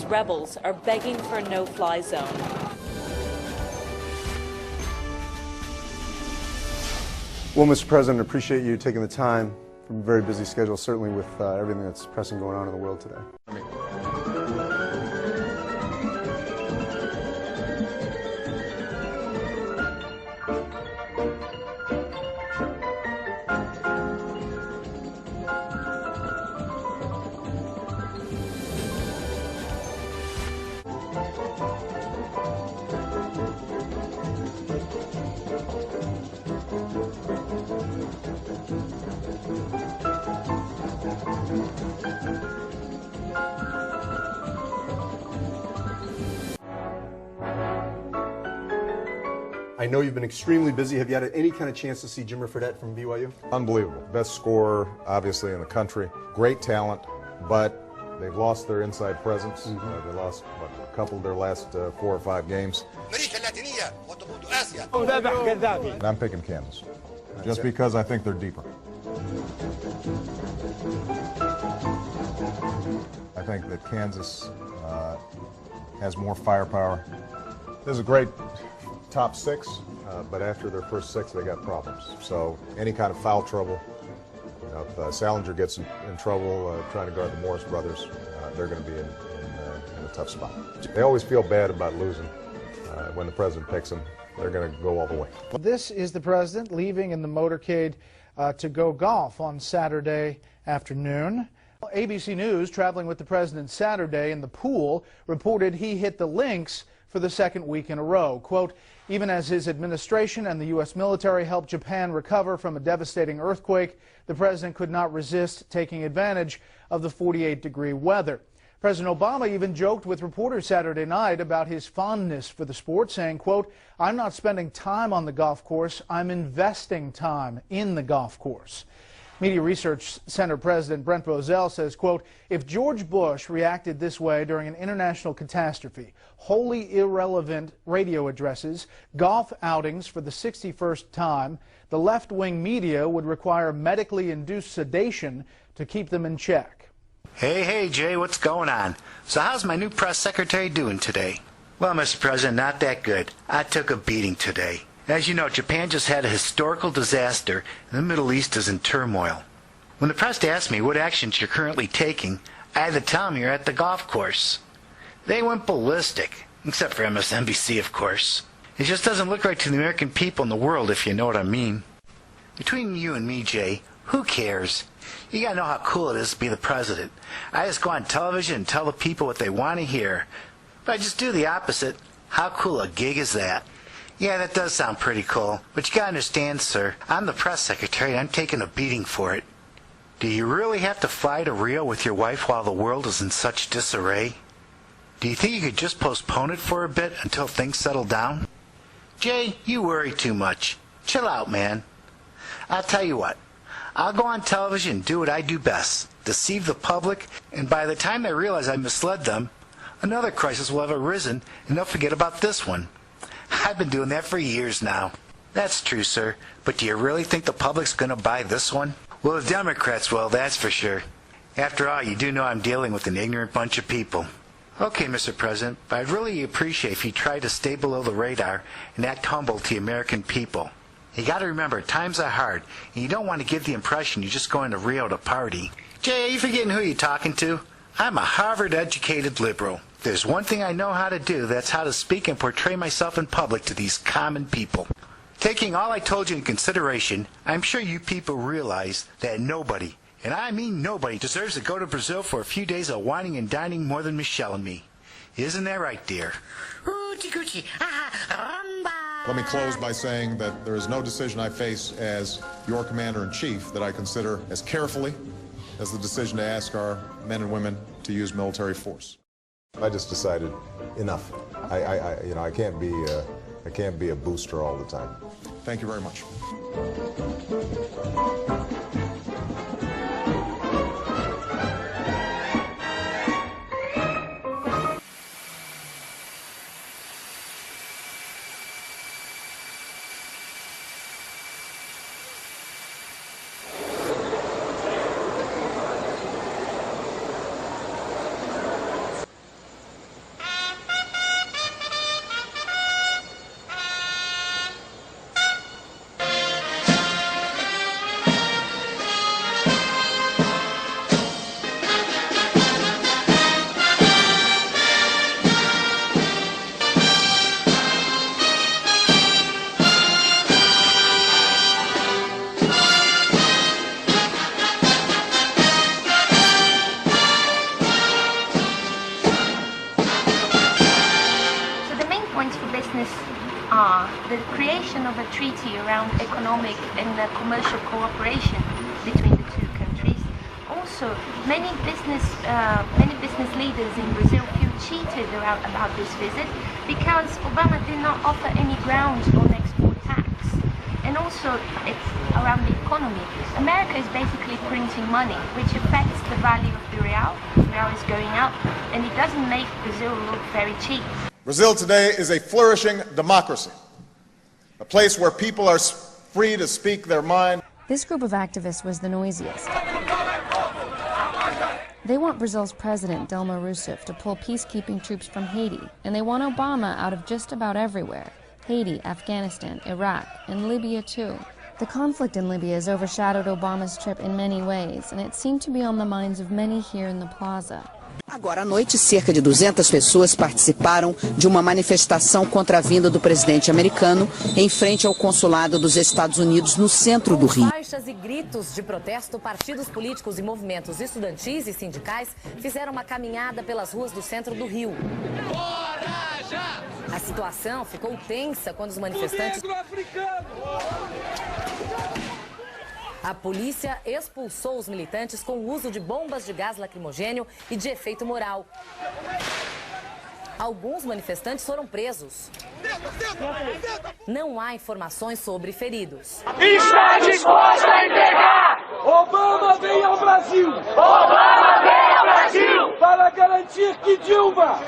rebels are begging for a no-fly zone. Well, Mr. President, appreciate you taking the time from a very busy schedule, certainly with everything that's pressing going on in the world today. I know you've been extremely busy. Have you had any kind of chance to see Jimmer Fredette from BYU? Unbelievable. Best scorer, obviously, in the country. Great talent, but they've lost their inside presence. They lost a couple of their last 4 or 5 games. And I'm picking Kansas, just because I think they're deeper. I think that Kansas has more firepower. There's a great top 6, but after their first 6, they got problems. So any kind of foul trouble, if Salinger gets in trouble trying to guard the Morris brothers, they're going to be in a tough spot. They always feel bad about losing when the president picks them. They're going to go all the way. This is the president leaving in the motorcade to go golf on Saturday afternoon. ABC News, traveling with the president Saturday in the pool, reported he hit the links for the 2nd week in a row. Quote, even as his administration and the U.S. military helped Japan recover from a devastating earthquake, the president could not resist taking advantage of the 48-degree weather. President Obama even joked with reporters Saturday night about his fondness for the sport, saying, quote, I'm not spending time on the golf course, I'm investing time in the golf course. Media Research Center President Brent Bozell says, quote, if George Bush reacted this way during an international catastrophe, wholly irrelevant radio addresses, golf outings for the 61st time, the left-wing media would require medically induced sedation to keep them in check. Hey, Jay, what's going on? So how's my new press secretary doing today? Well, Mr. President, not that good. I took a beating today. As you know, Japan just had a historical disaster, and the Middle East is in turmoil. When the press asked me what actions you're currently taking, I had to tell them you're at the golf course. They went ballistic, except for MSNBC, of course. It just doesn't look right to the American people and the world, if you know what I mean. Between you and me, Jay, who cares? You gotta know how cool it is to be the president. I just go on television and tell the people what they want to hear. But I just do the opposite. How cool a gig is that? Yeah, that does sound pretty cool. But you gotta understand, sir, I'm the press secretary and I'm taking a beating for it. Do you really have to fly to Rio with your wife while the world is in such disarray? Do you think you could just postpone it for a bit until things settle down? Jay, you worry too much. Chill out, man. I'll tell you what. I'll go on television and do what I do best, deceive the public, and by the time they realize I misled them, another crisis will have arisen and they'll forget about this one. I've been doing that for years now. That's true, sir, but do you really think the public's going to buy this one? Well, the Democrats will, that's for sure. After all, you do know I'm dealing with an ignorant bunch of people. Okay, Mr. President, but I'd really appreciate if you tried to stay below the radar and act humble to the American people. You got to remember, times are hard, and you don't want to give the impression you're just going to Rio to party. Jay, are you forgetting who you're talking to? I'm a Harvard-educated liberal. If there's one thing I know how to do, that's how to speak and portray myself in public to these common people. Taking all I told you in consideration, I'm sure you people realize that nobody, and I mean nobody, deserves to go to Brazil for a few days of whining and dining more than Michelle and me. Isn't that right, dear? Let me close by saying that there is no decision I face as your commander-in-chief that I consider as carefully as the decision to ask our men and women to use military force. I just decided enough. I can't be a booster all the time. Thank you very much. treaty around economic and commercial cooperation between the two countries. Also, many business leaders in Brazil feel cheated about this visit because Obama did not offer any grounds on export tax. And also, it's around the economy. America is basically printing money, which affects the value of the real. The real is going up, and it doesn't make Brazil look very cheap. Brazil today is a flourishing democracy, a place where people are free to speak their mind. This group of activists was the noisiest. They want Brazil's president, Dilma Rousseff, to pull peacekeeping troops from Haiti, and they want Obama out of just about everywhere. Haiti, Afghanistan, Iraq, and Libya too. The conflict in Libya has overshadowed Obama's trip in many ways, and it seemed to be on the minds of many here in the plaza. Agora à noite, cerca de 200 pessoas participaram de uma manifestação contra a vinda do presidente americano em frente ao consulado dos Estados Unidos no centro do Rio. Faixas e gritos de protesto, partidos políticos e movimentos estudantis e sindicais fizeram uma caminhada pelas ruas do centro do Rio. A situação ficou tensa quando os manifestantes... A polícia expulsou os militantes com o uso de bombas de gás lacrimogênio e de efeito moral. Alguns manifestantes foram presos. Não há informações sobre feridos. Está disposta a entregar! Obama vem ao Brasil! Obama vem ao Brasil! Para garantir que Dilma!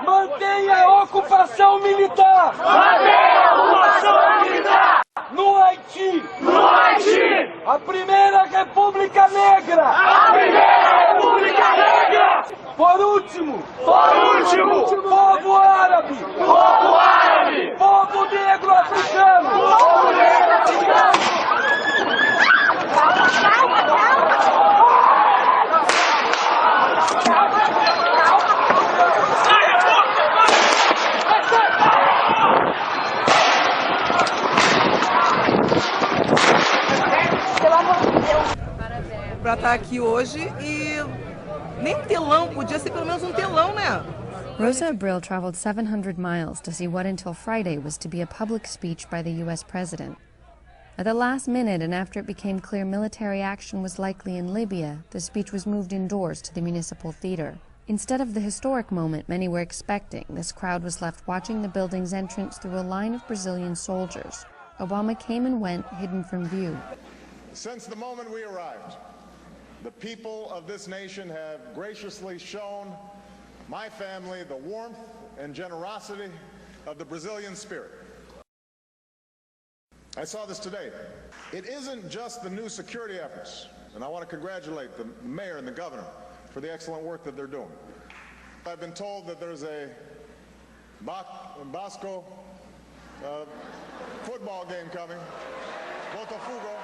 Mantenha a ocupação militar! Mantenha a ocupação militar! No Haiti! No Haiti! A primeira República Negra! A primeira República Negra! Por último! Povo árabe! Povo árabe! Povo negro africano! Povo negro africano! Para estar aqui hoje e nem telão, podia ser pelo menos telão, né? Rosa Abril traveled 700 miles to see what until Friday was to be a public speech by the U.S. president. At the last minute, and after it became clear military action was likely in Libya, the speech was moved indoors to the municipal theater. Instead of the historic moment many were expecting, this crowd was left watching the building's entrance through a line of Brazilian soldiers. Obama came and went, hidden from view. Since the moment we arrived, the people of this nation have graciously shown my family the warmth and generosity of the Brazilian spirit. I saw this today. It isn't just the new security efforts, and I want to congratulate the mayor and the governor for the excellent work that they're doing. I've been told that there's a Bosco football game coming, Botafogo.